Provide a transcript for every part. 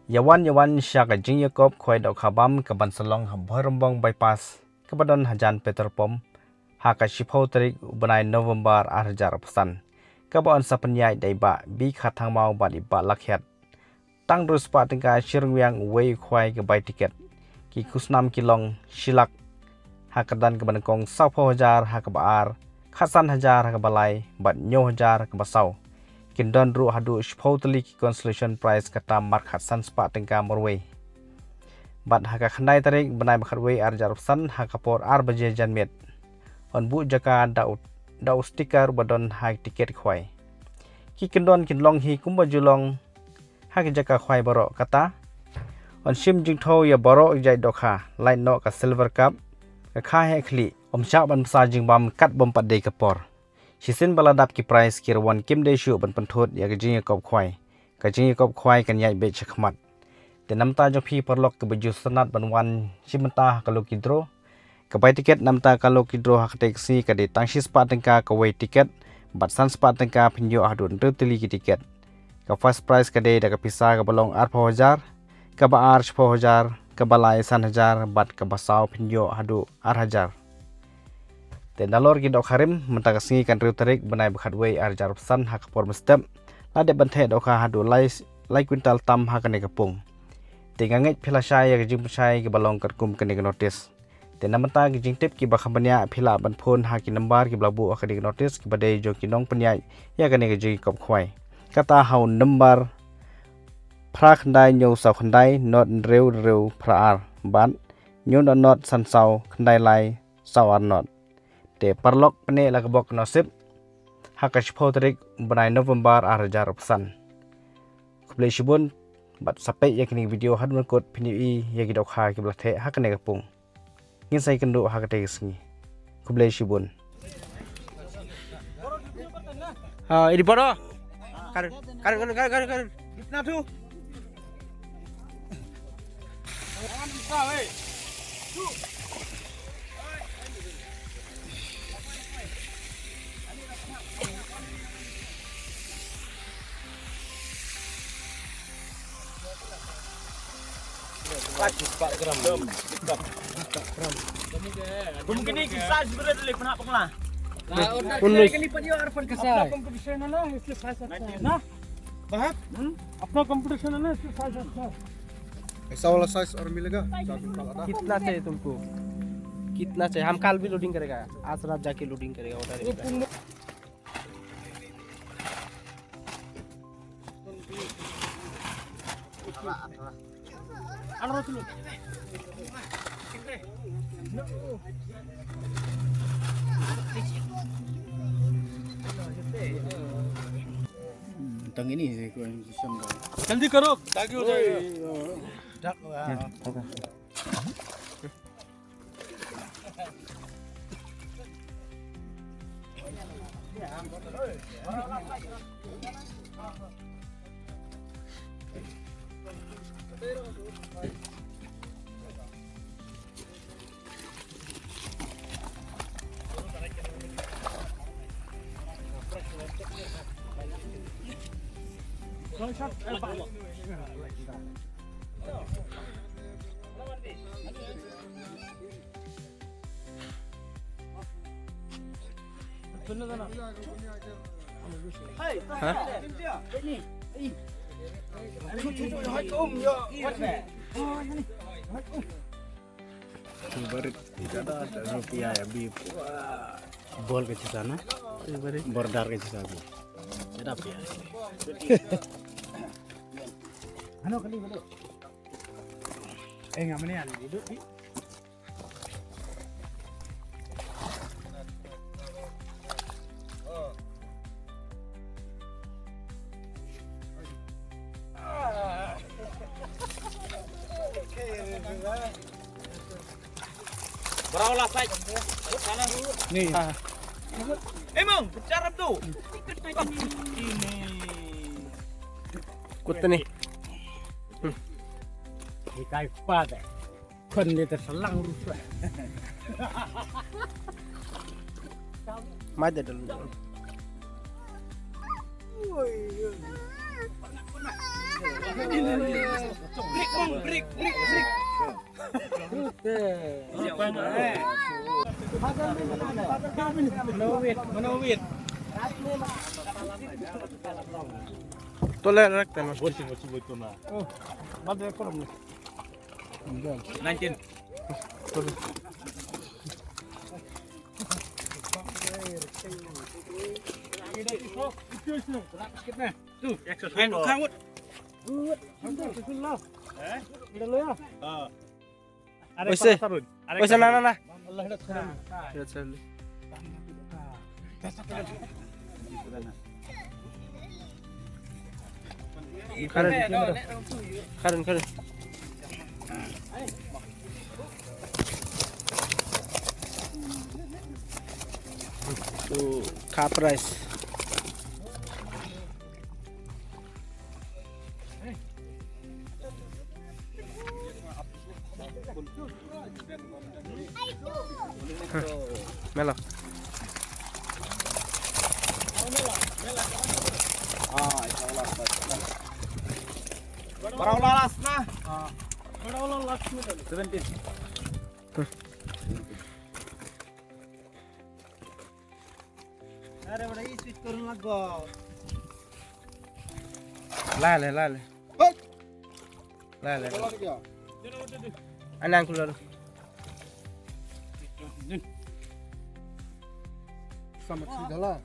Yawan syaka jing Yakob khoi dok khabam kaban salong hamborombong bypass kabadon hajan Peterpom haka shipho tarik ubanai November 2000 kabon sapanyai daiba bi khatang mau badi ba lakhet tang drus pa tengka shirwiang wei khoi gabai tiket ki kusnam kilong shilak hakadan kaban kong sapho hajar hakabar khasan hajar hakabalai bat nyo hajar kabasau Kindon ru hadu shpotli ki consolation prize kata markhat san spa tengka morway. Bat haka khandai tarik benai bakhatway arjarupsan haka por baje janmet. On bu jaka dau stiker badon hak tiket khwai. Ki kindon kinlong hi kumba julong hak jaka khwai borok kata. On shim jingtho ya borok jai dokha lain no ka silver cup ka kha he khli omcha ban sa jingbam kat bom padde kapor. Sisin baladap ki price kirwan kim de shu ban panthot ya gajing kop khwai gajing kop khwai kan yai be chakmat te namta jo phi perlok ke baju sanat banwan simanta kalau kidro ke bai tiket namta kalau kidro hak taxi ka de tangsi spa tengka ka wei tiket bat san spa tengka pinjo hadun teli ki tiket ka first price ka de da ka pisa ka balong 4000 ka ba 4000 ka balai san hajar bat ka basau pinjo hadu 8000 Dan dalor ki dok harim mentagasi kan riu tarik benai bakhatway arjarupsan hak por mestep lade banthe dokha hadu lai kwintal tam hakane kapung tinganget philasai ya jing pusai ki balong kat kum kane notice ten namata ki jing tip ki bakhabanya phila ban phone ha ki number ki blabu akade notice ki bade jo ki nong panyai ya kane ki jing kop khwai kata hau number phrak dai nyo sa khandai not reu phrar ban nyo not san sau khandai lai sawar not te parlok pene lakabok nasib hakash potrik benai November 2000 kublai shibun bat sampai yakini video hadun kod pini yagi dokha ki blathe hakane kapung ngin sai kendo hakate singi kublai shibun ini boro kar kitna tu jangan bisa weh Mungkin ini kisah sebenarnya dari pernah pengelah. उन्नीस अपना कंपटीशन है ना इसलिए साइज अच्छा है ना बाहर अपना कंपटीशन है ना इसलिए साइज अच्छा है ऐसा वाला साइज और मिलेगा कितना चाहिए तुमको कितना चाहिए हम कल भी लोडिंग करेगा आज रात जाके लोडिंग करेगा ऑर्डर tang ini sih जल्दी करो ताकि हो जाए barit tidak ada rupiah ya bi bol ke sana bordar ke sana sedap ya ano kali dulu ngamane ada duduk di Berawal sai. Sana dulu. nih Emang bicara tuh. Ini. कितने Ikai pada. Kon dia terselang rusuh. मार दे डल Manawit. Tolak rek tan. Oh, mother ekonomi. 19. Tuh, 110. Khang Oise. Oise na. Sudah. Karen. Tuh, kapres. Melo. Barang lalas nah. Kalau last 17. Ada benda isi turun lagu. Lale. Anang keluar. sama segala.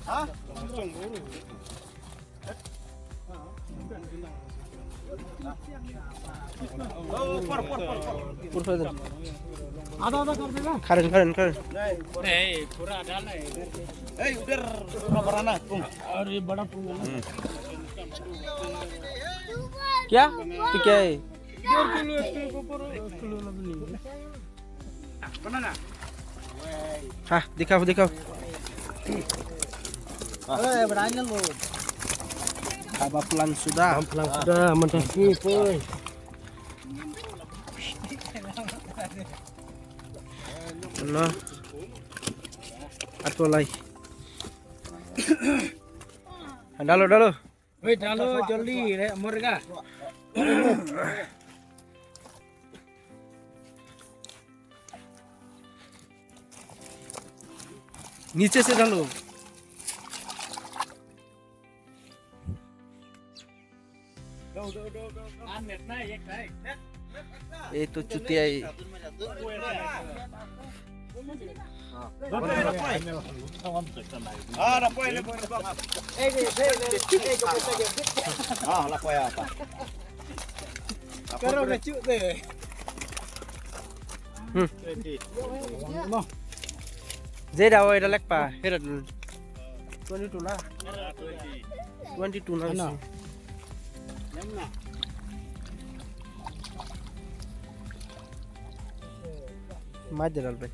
Hah? Pur. Ada कर देगा Karen. नहीं पूरा डालना है उधर थोड़ा बराना तुम और ये बड़ा पुंगा ना क्या? तो क्या है? 1 किलो 1 किलो के ऊपर किलो नहीं बनाना Hah, दिखाओ. berani lo Apa pulang sudah? pulang sudah mendaki boy Nah. Atau lagi. Dalo. woi डालो जल्दी रे मुर्गा नीचे से डालो. ये तो चुतिया है. lapoy apa करो ना चुप दे Dễ đâu ơi, đó lắc bà. Hết rồi. 22 lah. 22 lah. Maju dal bay.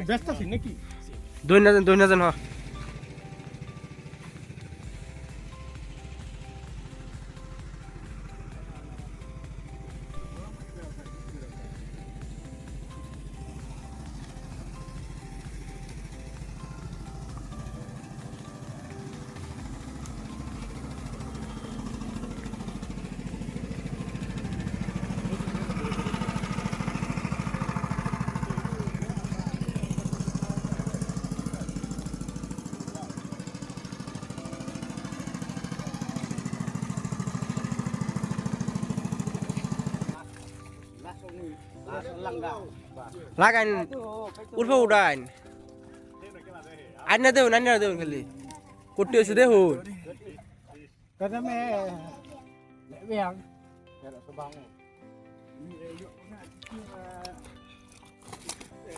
ব্যস্ত আছি নাকি দুই না জন হ Lagan urfa udan. Anna deun kali. Kutti se deun. kata me lebiang Hey,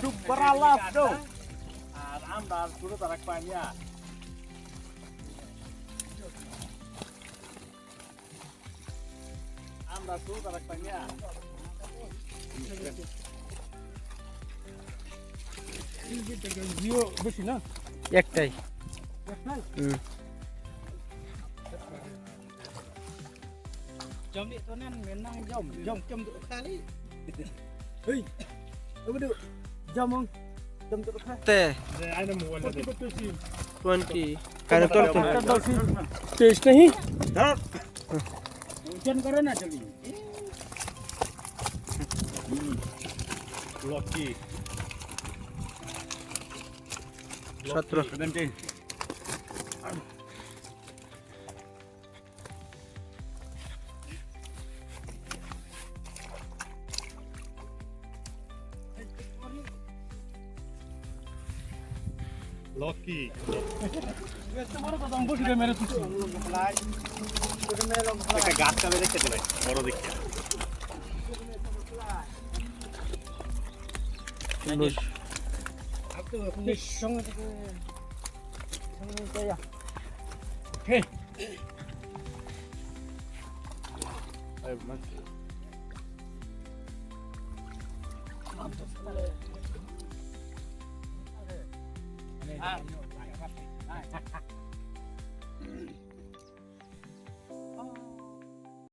du beralaf dong. Anda sudah tarik panjang. Anda sudah tarik panjang. Zio bersih na? একটাই Jom ni tu nan menang jom tu kali. Hei. Apa tu? Jom mong. Jom tu kali. তে Ada mobile ada. 20 কারে তোর তো टेस्ट नहीं? Hujan karo na jali. Lucky. 17 Nanti. Lucky. Este baro কথা বসে রে মেরে তুই। একটা গাছ কালে রেখে দিলাই বড় দেখে। Hey.